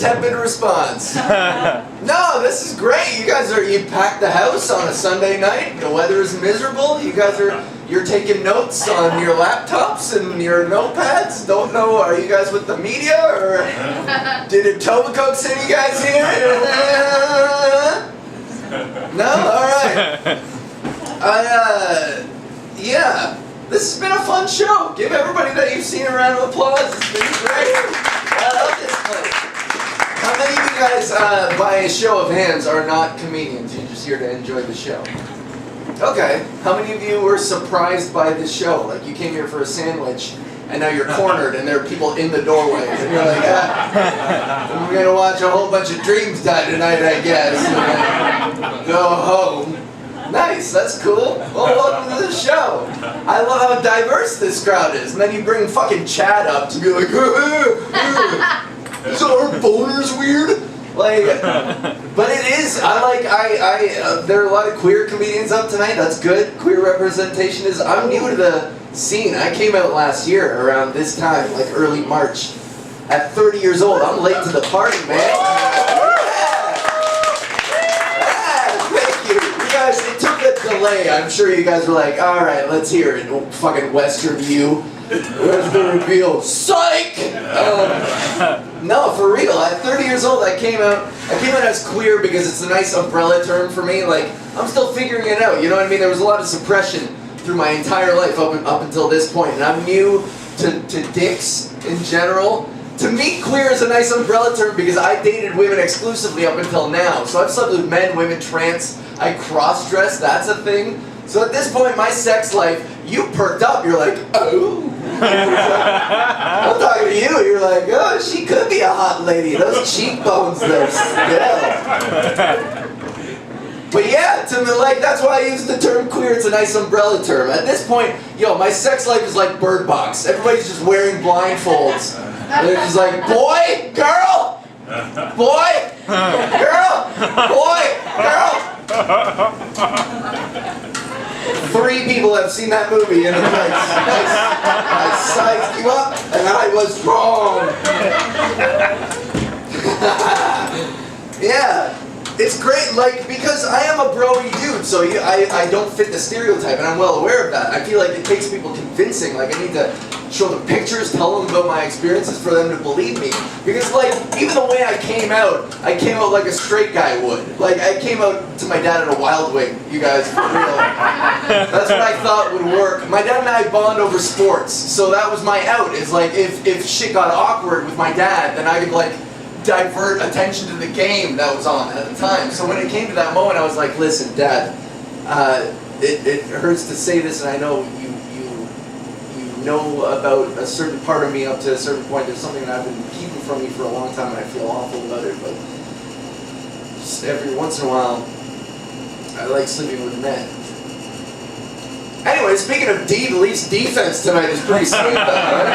tepid response. No, this is great. You guys you packed the house on a Sunday night. The weather is miserable. You're taking notes on your laptops and your notepads. Don't know, are you guys with the media or did Etobicoke send you guys here? No? Alright. Yeah. This has been a fun show. Give everybody that you've seen a round of applause. It's been great. I love this place. How many of you guys, by a show of hands, are not comedians? You're just here to enjoy the show. Okay. How many of you were surprised by this show? Like you came here for a sandwich, and now you're cornered, and there are people in the doorway, and you're like, we're gonna watch a whole bunch of dreams die tonight, I guess. And then go home. Nice, that's cool. Well, welcome to the show. I love how diverse this crowd is. And then you bring fucking Chad up to be like, so are boners weird? Like, but it is. There are a lot of queer comedians up tonight. That's good. Queer representation is. I'm new to the scene. I came out last year around this time, like early March. At 30 years old, I'm late to the party, man. It took a delay. I'm sure you guys were like, alright, let's hear it. Fucking Western View. Where's the reveal? Psych! No, for real. At 30 years old, I came out as queer because it's a nice umbrella term for me. Like, I'm still figuring it out. You know what I mean? There was a lot of suppression through my entire life up until this point. And I'm new to dicks in general. To me, queer is a nice umbrella term because I dated women exclusively up until now. So I've slept with men, women, trans. I cross-dress, that's a thing. So at this point in my sex life, you perked up, you're like, oh. I'm talking to you, you're like, oh, she could be a hot lady. Those cheekbones, though, still. But yeah, to me, like, that's why I use the term queer, it's a nice umbrella term. At this point, my sex life is like Bird Box. Everybody's just wearing blindfolds. They're just like, boy, girl, boy, girl, boy, girl. 3 people have seen that movie and it's like, I sized you up and I was wrong. Yeah, it's great, like, because I am a broy dude, so I don't fit the stereotype and I'm well aware of that. I feel like it takes people convincing, like I need to show them pictures, tell them about my experiences for them to believe me. Because like, even the way I came out like a straight guy would. Like I came out to my dad in a Wild Wing, you guys, for real. That's what I thought would work. My dad and I bond over sports, so that was my out. It's like, if shit got awkward with my dad, then I could like, divert attention to the game that was on at the time. So when it came to that moment, I was like, listen, Dad, it hurts to say this, and I know you know about a certain part of me up to a certain point. There's something that I've been keeping from you for a long time, and I feel awful about it, but just every once in a while, I like sleeping with men. Anyway, speaking of D, the Leafs defense tonight is pretty sweet, though.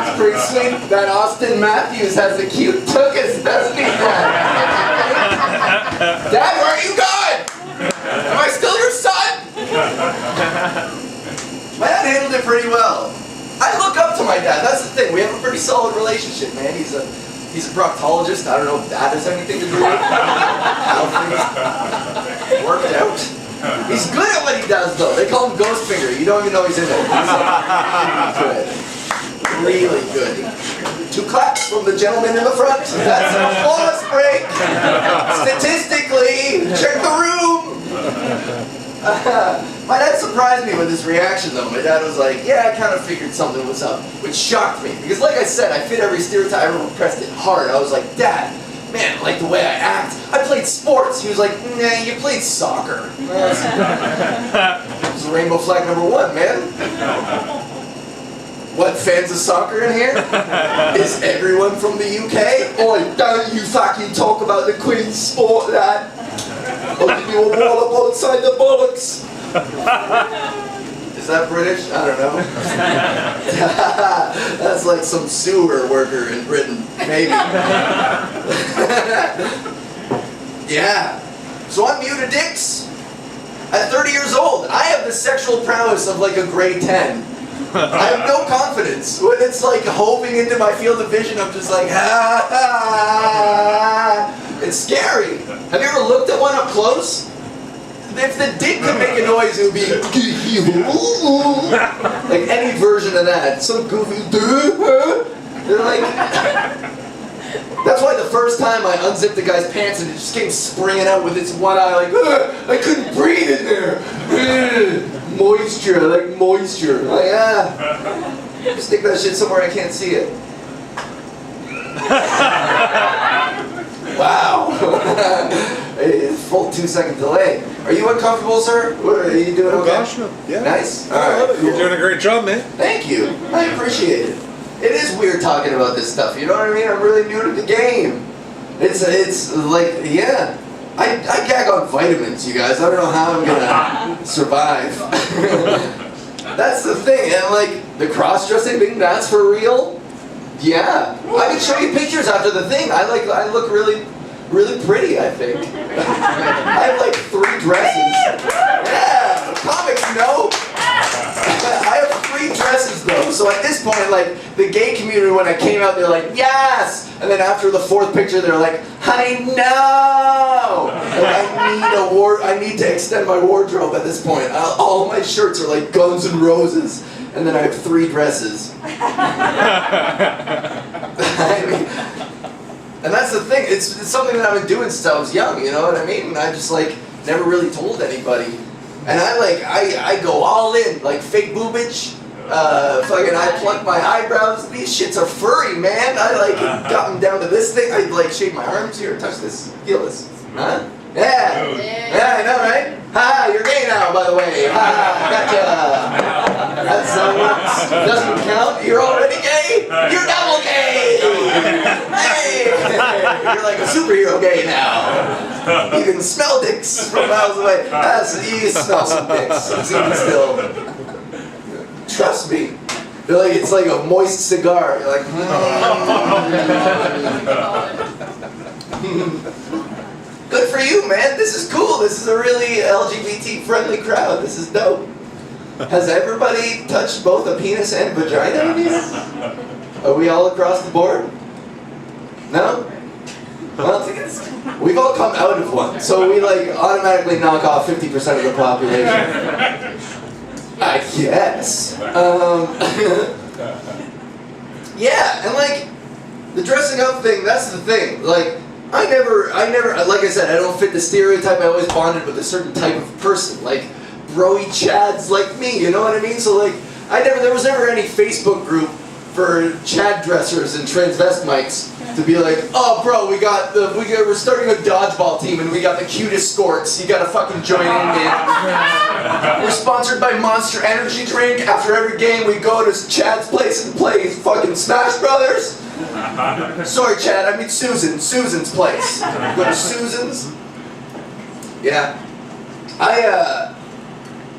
It's pretty sweet that Austin Matthews has the cute tuchus, doesn't he, Dad? Dad, where are you going? Am I still your son? My dad handled it pretty well. I look up to my dad, that's the thing. We have a pretty solid relationship, man. He's a proctologist. I don't know if that has anything to do with how things worked out. He's good at what he does, though. They call him Ghost Finger. You don't even know he's in it. He's like, really good. 2 claps from the gentleman in the front. That's an applause break. Statistically, check the room. My dad surprised me with his reaction, though. My dad was like, yeah, I kind of figured something was up, which shocked me. Because like I said, I fit every stereotype. I repressed it hard. I was like, Dad, man, like the way I act. I played sports. He was like, nah, you played soccer. It was rainbow flag #1, man. What, fans of soccer in here? Is everyone from the UK? Oi, don't you fucking talk about the Queen's sport, lad. I'll give you a wallop outside the bollocks. Is that British? I don't know. That's like some sewer worker in Britain, maybe. Yeah. So I'm new to dicks. At 30 years old, I have the sexual prowess of like a grade 10. I have no confidence. When it's like hoving into my field of vision, I'm just like, ha, ha. It's scary. Have you ever looked at one up close? If the dick could make a noise, it would be like any version of that. Some goofy. They're like. That's why the first time I unzipped the guy's pants and it just came springing out with its one eye, like, I couldn't breathe in there. Moisture, I like moisture. Like, stick that shit somewhere I can't see it. Wow. Full 2-second delay. Are you uncomfortable, sir? Are you doing okay? Gosh, no. Yeah. Nice. All right. Cool. You're doing a great job, man. Thank you. I appreciate it. It is weird talking about this stuff. You know what I mean? I'm really new to the game. It's like, yeah. I gag on vitamins, you guys. I don't know how I'm gonna survive. That's the thing. And like the cross-dressing thing, that's for real. Yeah. I can show you pictures after the thing. I look really pretty, I think. I have like 3 dresses. Yeah, comics, you know? I have 3 dresses though, so at this point, like, the gay community, when I came out, they're like, yes! And then after the 4th picture, they're like, honey, no! Like, I need to extend my wardrobe at this point. All my shirts are like Guns N' Roses, and then I have 3 dresses. I mean, and that's the thing, it's something that I've been doing since I was young, you know what I mean? And I just like never really told anybody. And I go all in, like fake boobage, fucking I pluck my eyebrows, these shits are furry, man. I like got them down to this thing, I like shave my arms here, touch this, feel this, huh? Yeah, yeah, I know, right? Ha, you're gay now, by the way, ha, gotcha. That's how it works. Doesn't count, you're already gay, you're double gay. Hey, you're like a superhero gay now. You can smell dicks from miles away. You smell some dicks, even still. Trust me. They're like, it's like a moist cigar. You're like, Good for you, man. This is cool. This is a really LGBT-friendly crowd. This is dope. Has everybody touched both a penis and vagina here? Are we all across the board? No? Well, we've all come out of one, so we like automatically knock off 50% of the population. I guess. Yeah, and like the dressing up thing, that's the thing. Like I never, like I said, I don't fit the stereotype. I always bonded with a certain type of person, like broy chads like me, you know what I mean? So like, there was never any Facebook group for Chad dressers and transvestites to be like, oh bro, we're starting a dodgeball team and we got the cutest skorts. You gotta fucking join in, man. We're sponsored by Monster Energy Drink. After every game, we go to Chad's place and play fucking Smash Brothers. Sorry, Chad, I mean Susan. Susan's place. Go to Susan's. Yeah.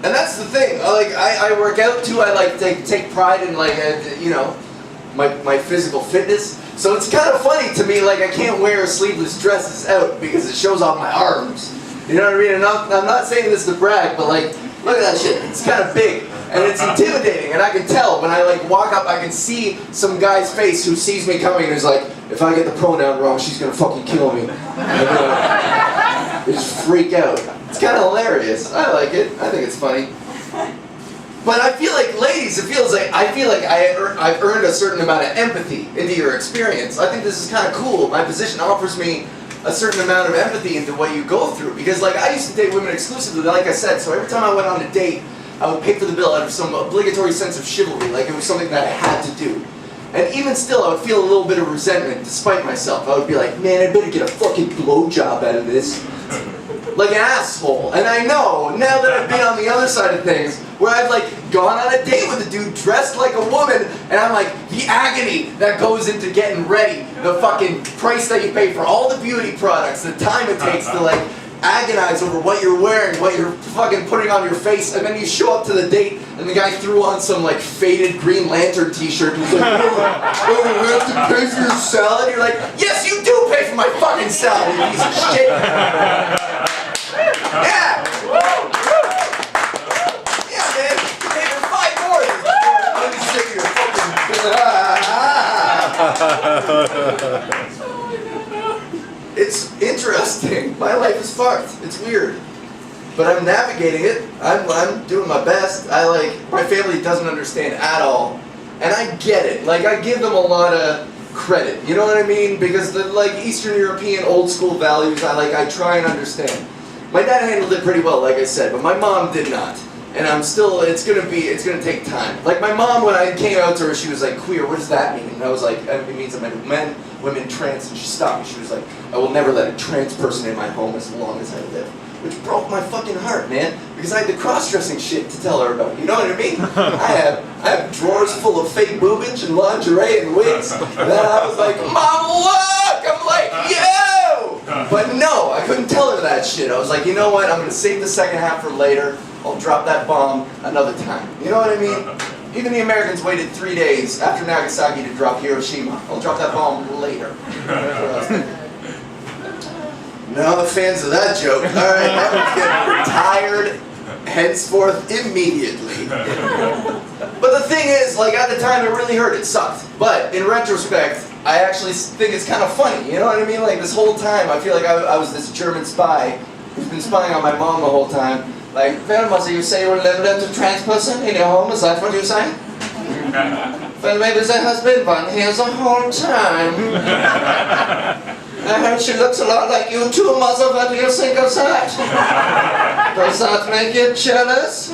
And that's the thing. I work out too. I like take pride in like my physical fitness. So it's kind of funny to me. Like I can't wear sleeveless dresses out because it shows off my arms. You know what I mean? And I'm not saying this to brag, but like look at that shit. It's kind of big and it's intimidating. And I can tell when I like walk up, I can see some guy's face who sees me coming and is like, if I get the pronoun wrong, she's gonna fucking kill me. They just freak out. It's kind of hilarious. I like it. I think it's funny. But I feel like, ladies, I feel like I've earned a certain amount of empathy into your experience. I think this is kind of cool. My position offers me a certain amount of empathy into what you go through. Because like I used to date women exclusively, like I said, so every time I went on a date, I would pay for the bill out of some obligatory sense of chivalry, like it was something that I had to do. And even still, I would feel a little bit of resentment despite myself. I would be like, man, I better get a fucking blowjob out of this. Like an asshole. And I know, now that I've been on the other side of things, where I've like gone on a date with a dude dressed like a woman, and I'm like, the agony that goes into getting ready, the fucking price that you pay for all the beauty products, the time it takes to like agonize over what you're wearing, what you're fucking putting on your face, and then you show up to the date, and the guy threw on some like faded Green Lantern t-shirt, and he's like, oh, you have to pay for your salad? You're like, yes, you do pay for my fucking salad, you piece of shit. Yeah! Yeah, man, you pay for 5 more. It's interesting. My life is fucked. It's weird. But I'm navigating it. I'm doing my best. My family doesn't understand at all. And I get it. Like, I give them a lot of credit. You know what I mean? Because the, Eastern European old school values, I try and understand. My dad handled it pretty well, like I said, but my mom did not. And I'm still, it's gonna take time. Like, my mom, when I came out to her, she was like, queer, what does that mean? And I was like, it means I'm men, women, trans, and she stopped me. She was like, I will never let a trans person in my home as long as I live. Which broke my fucking heart, man, because I had the cross-dressing shit to tell her about. You know what I mean? I have drawers full of fake boobage and lingerie and wigs. And then I was like, Mom, look! I'm like, yo! But no, I couldn't tell her that shit. I was like, you know what? I'm gonna save the second half for later. I'll drop that bomb another time. You know what I mean? Even the Americans waited 3 days after Nagasaki to drop Hiroshima. I'll drop that bomb later. No fans of that joke. Alright, that would get retired henceforth immediately. But the thing is, at the time it really hurt, it sucked. But in retrospect, I actually think it's kind of funny, you know what I mean? This whole time, I feel like I was this German spy who's been spying on my mom the whole time. Well, mother, you say you're a level-up trans person in your home, is that what you say? Well, maybe there has been one here the whole time. I heard she looks a lot like you too, mother. What do you think of that? Does that make you jealous?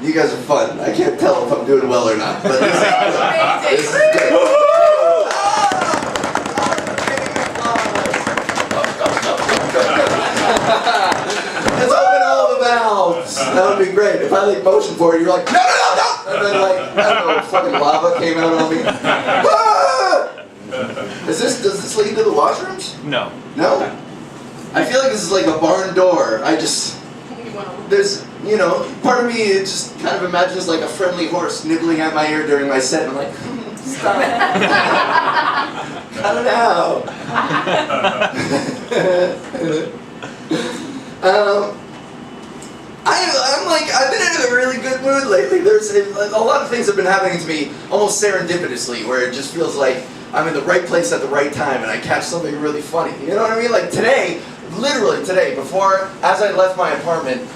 You guys are fun. I can't tell if I'm doing well or not, but this is good. This is good. Let's open all the valves. That would be great. If I motion for it, you're like, no! And then I don't know, fucking lava came out on me. Ah! Does this lead to the washrooms? No. No? I feel like this is like a barn door. There's, part of me, it just kind of imagines like a friendly horse nibbling at my ear during my set. And I'm like, stop. Cut it out. I've been in a really good mood lately. There's a lot of things have been happening to me almost serendipitously, where it just feels like I'm in the right place at the right time and I catch something really funny. You know what I mean? Like today, literally today, as I left my apartment,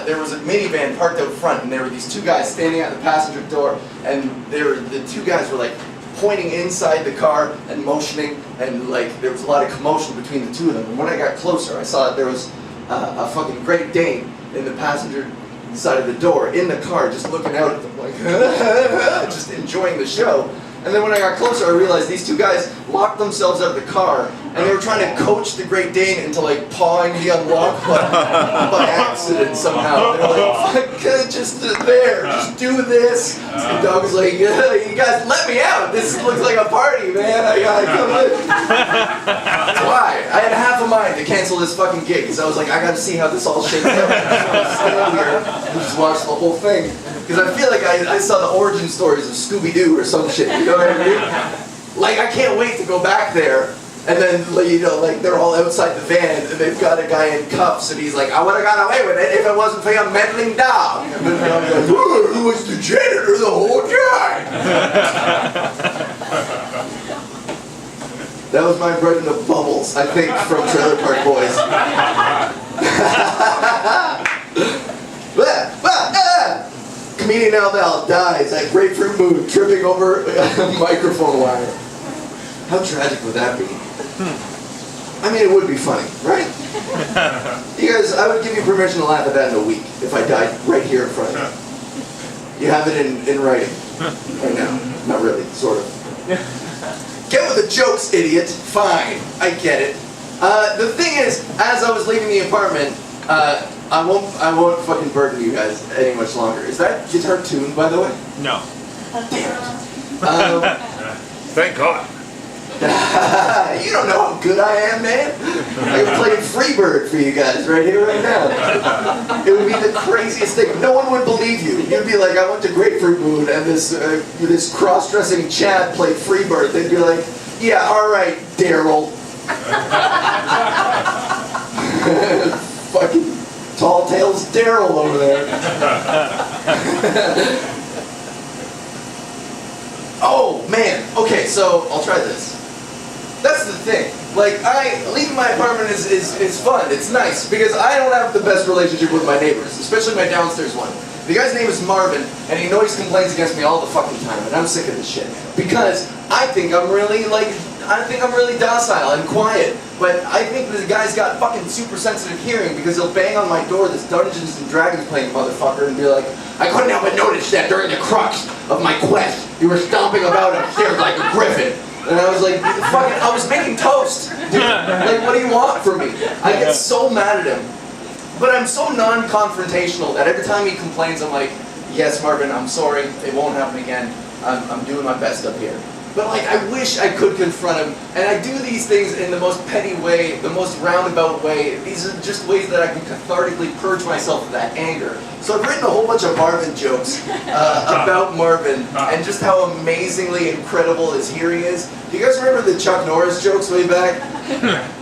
there was a minivan parked out front, and there were these two guys standing at the passenger door, and the two guys were pointing inside the car and motioning, and there was a lot of commotion between the two of them. And when I got closer, I saw that there was a fucking Great Dane in the passenger side of the door in the car, just looking out at them, just enjoying the show. And then when I got closer, I realized these two guys locked themselves out of the car, and they were trying to coach the Great Dane into pawing the unlock button by accident somehow. They're like, fuck, just there, just do this. The dog was like, yeah, you guys let me out. This looks like a party, man. I gotta come in. Why? I had half a mind to cancel this fucking gig, because I was like, I gotta see how this all shakes out. I just stand here and just watch the whole thing. Because I feel like I saw the origin stories of Scooby-Doo or some shit, you know what I mean? I can't wait to go back there, and then, they're all outside the van, and they've got a guy in cuffs, and he's like, I would've got away with it if it wasn't for your meddling dog. And then I'm like, who was the janitor the whole time? That was my impression of Bubbles, I think, from Trailer Park Boys. Comedian Al Val dies at Grapefruit Moon, tripping over a microphone wire. How tragic would that be? I mean, it would be funny, right? You guys, I would give you permission to laugh at that in a week if I died right here in front of you. You have it in writing right now. Not really, sort of. Get with the jokes, idiot. Fine, I get it. The thing is, as I was leaving the apartment, I won't fucking burden you guys any much longer. Is that guitar tuned, by the way? No. Damn it. Thank God. You don't know how good I am, man. I can play Freebird for you guys right here, right now. It would be the craziest thing. No one would believe you. You'd be like, I went to Grapefruit Moon and this cross-dressing Chad played Freebird. They'd be like, yeah, all right, Daryl. Fucking Tall Tales Daryl over there. Oh, man. Okay, so I'll try this. That's the thing. Like, leaving my apartment is fun. It's nice because I don't have the best relationship with my neighbors, especially my downstairs one. The guy's name is Marvin, and he noise complains against me all the fucking time, and I'm sick of this shit. Because I think I'm really docile and quiet, but I think the guy's got fucking super sensitive hearing because he'll bang on my door, this Dungeons and Dragons playing motherfucker, and be like, I couldn't help but notice that during the crux of my quest, you were stomping about upstairs like a griffin. And I was like, fucking, I was making toast, dude. Like, what do you want from me? I get so mad at him. But I'm so non-confrontational that every time he complains, I'm like, yes, Marvin, I'm sorry. It won't happen again. I'm doing my best up here. But like, I wish I could confront him. And I do these things in the most petty way, the most roundabout way. These are just ways that I can cathartically purge myself of that anger. So I've written a whole bunch of Marvin jokes about Marvin and just how amazingly incredible his hearing is. Do you guys remember the Chuck Norris jokes way back?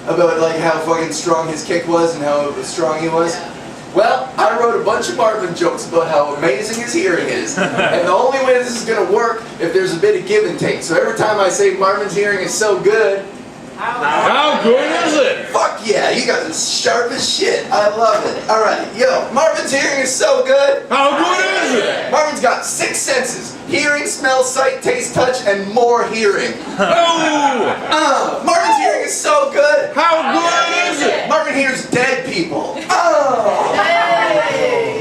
About like how fucking strong his kick was and how strong he was? Well, I wrote a bunch of Marvin jokes about how amazing his hearing is. And the only way this is going to work if there's a bit of give and take. So every time I say Marvin's hearing is so good, how good is it? Fuck yeah, you guys are sharp as shit. I love it. Alright, yo, Marvin's hearing is so good. How good is it? Marvin's got 6 senses. Hearing, smell, sight, taste, touch, and more hearing. Oh! Marvin's hearing is so good. How good is it? Marvin hears dead people. Oh!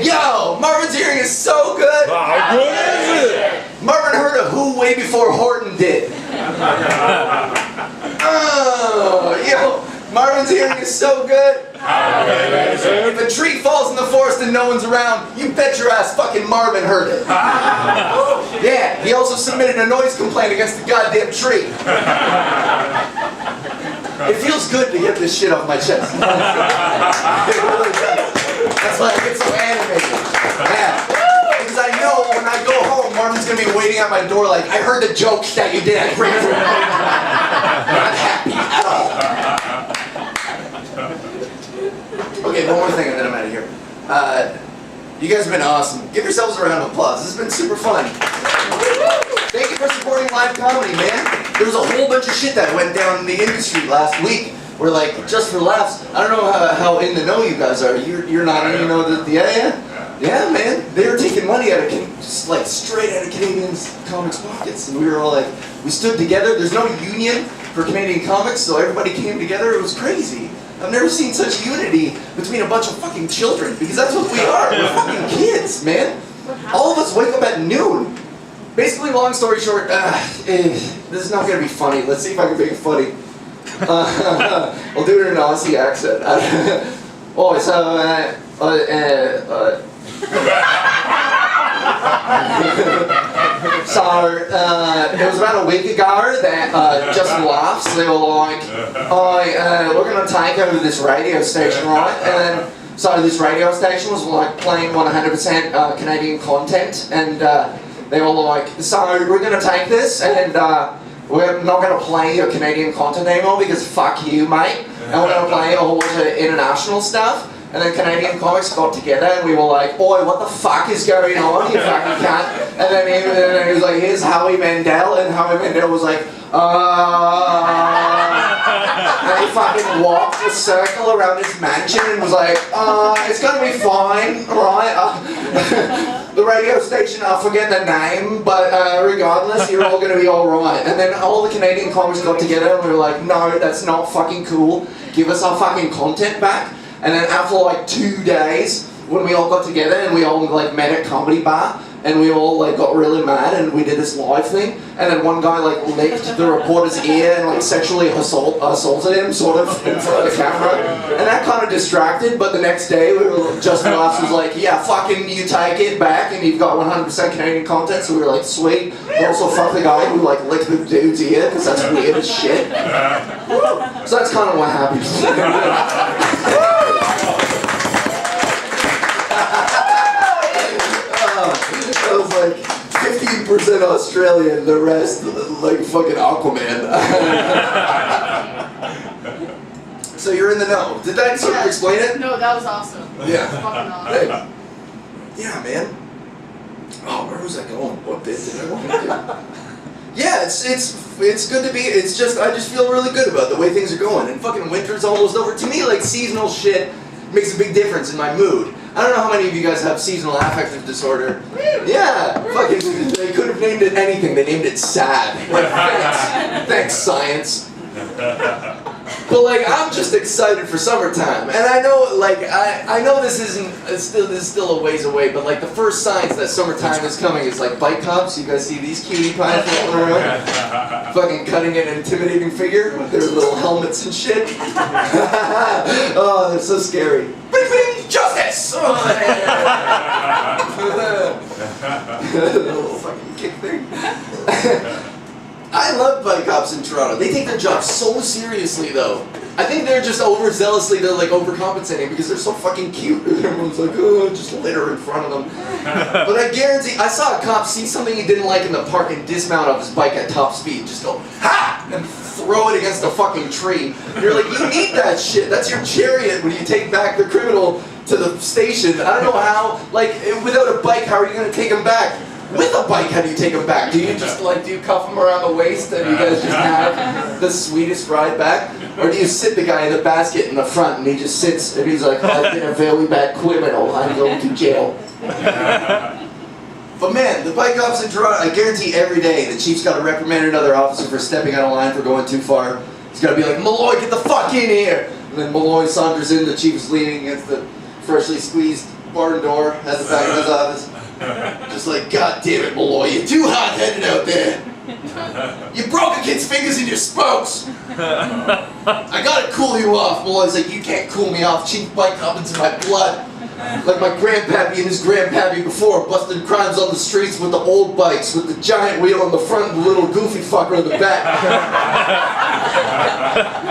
Yo, Marvin's hearing is so good. How good is it? Marvin heard of Who way before Horton did. Oh, yo, Marvin's hearing is so good. How good is it? If a tree falls in the forest and no one's around, you bet your ass fucking Marvin heard it. Yeah, he also submitted a noise complaint against the goddamn tree. It feels good to get this shit off my chest. It really does. That's why I get so animated. Yeah. Because I know when I go home, Marvin's going to be waiting at my door like, I heard the jokes that you did at Grapefruit Moon. Not happy at all. Okay, one more thing and then I'm out of here. You guys have been awesome. Give yourselves a round of applause. This has been super fun. Thank you for supporting live comedy, man. There was a whole bunch of shit that went down in the industry last week. We're like, just for laughs. I don't know how in the know you guys are. You're not in, you know, yeah, man. They were taking money out of, just like straight out of Canadian comics' pockets. And we were all like, we stood together. There's no union for Canadian comics, so everybody came together. It was crazy. I've never seen such unity between a bunch of fucking children, because that's what we are. We're fucking kids, man. All of us wake up at noon. Basically, long story short, this is not going to be funny. Let's see if I can make it funny. I'll do it in an Aussie accent. Oh, so, it was about a week ago that Just Laughs, they were like, we're going to take over this radio station, right? And then, so this radio station was like playing 100% Canadian content, and they were like, so we're going to take this and we're not going to play your Canadian content anymore because fuck you, mate. And we're going to play a whole bunch of international stuff. And then Canadian comics got together and we were like, oi, what the fuck is going on, you fucking cunt? And then he was like, here's Howie Mandel. And Howie Mandel was like, and he fucking walked a circle around his mansion and was like, it's gonna be fine, right? The radio station, I forget the name, but regardless, you're all gonna be alright. And then all the Canadian comics got together and we were like, no, that's not fucking cool. Give us our fucking content back. And then after like 2 days, when we all got together and we all like met at Comedy Bar, and we all like got really mad and we did this live thing, and then one guy like licked the reporter's ear and like sexually assaulted him sort of in front of the camera, and that kind of distracted. But the next day we were Just Laughs was like, yeah, fucking you take it back and you've got 100% Canadian content. So we were like, sweet. We also fucked the guy who like licked the dude's ear because that's weird as shit. So that's kind of what happened. I was like 15% Australian, the rest like fucking Aquaman. So you're in the know. Did that sort of explain it? No, that was awesome. Yeah. Fucking awesome. Thanks. Yeah, man. Oh, where was I going? What bit did I want to do? Yeah, it's good to be. It's just I just feel really good about the way things are going. And fucking winter's almost over. To me, like seasonal shit makes a big difference in my mood. I don't know how many of you guys have seasonal affective disorder. Yeah, fucking. They could have named it anything. They named it sad. Like, thanks, science. But like I'm just excited for summertime, and I know like I know this is still a ways away, but like the first signs that summertime is coming is like bike cops. You guys see these cutie pies floating around, fucking cutting an intimidating figure with their little helmets and shit. Oh, they're so scary. Bing bing, justice. Oh, little fucking kick thing. I love bike cops in Toronto. They take their job so seriously, though. I think they're just overzealously, they're like overcompensating because they're so fucking cute. Everyone's like, oh, just litter in front of them. But I guarantee, I saw a cop see something he didn't like in the park and dismount off his bike at top speed. Just go, ha! And throw it against a fucking tree. And you're like, you need that shit. That's your chariot when you take back the criminal to the station. I don't know how, like, without a bike, how are you going to take him back? With a bike, how do you take him back? Do you just like, do you cuff him around the waist and you guys just have the sweetest ride back? Or do you sit the guy in the basket in the front and he just sits and he's like, I've been a very bad criminal, I'm going to jail. But man, the bike cops in Toronto, I guarantee every day the chief's got to reprimand another officer for stepping out of line for going too far. He's got to be like, Malloy, get the fuck in here! And then Malloy saunters in, the chief's leaning against the freshly squeezed barn door at the back of his office. Just like, God damn it, Malloy, you're too hot-headed out there. You broke a kid's fingers in your spokes. I gotta cool you off. Malloy's like, you can't cool me off. Chief bike up into my blood. Like my grandpappy and his grandpappy before, busting crimes on the streets with the old bikes, with the giant wheel on the front and the little goofy fucker in the back.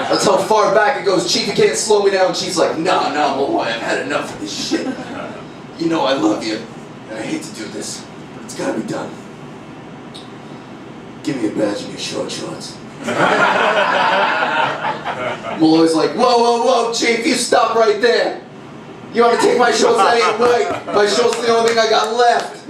That's how far back it goes. Chief, you can't slow me down. Chief's like, no, Malloy, I've had enough of this shit. You know I love you. I hate to do this, but it's gotta be done. Give me a badge and your short shorts. Malloy's like, whoa, Chief, you stop right there. You want to take my shorts? That ain't right. My shorts are the only thing I got left.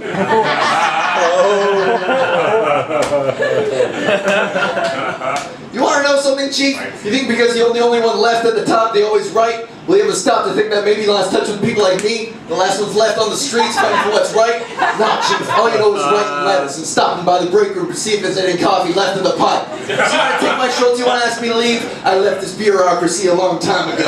You want to know something, Chief? You think because you're the only one left at the top, they always right? Will you ever stop to think that maybe the last touch with people like me, the last one's left on the streets fighting for what's right? Nah, Chief, all you know is writing letters and stopping by the break room to see if there's any coffee left in the pot. So you want to take my shorts, you want to ask me to leave? I left this bureaucracy a long time ago.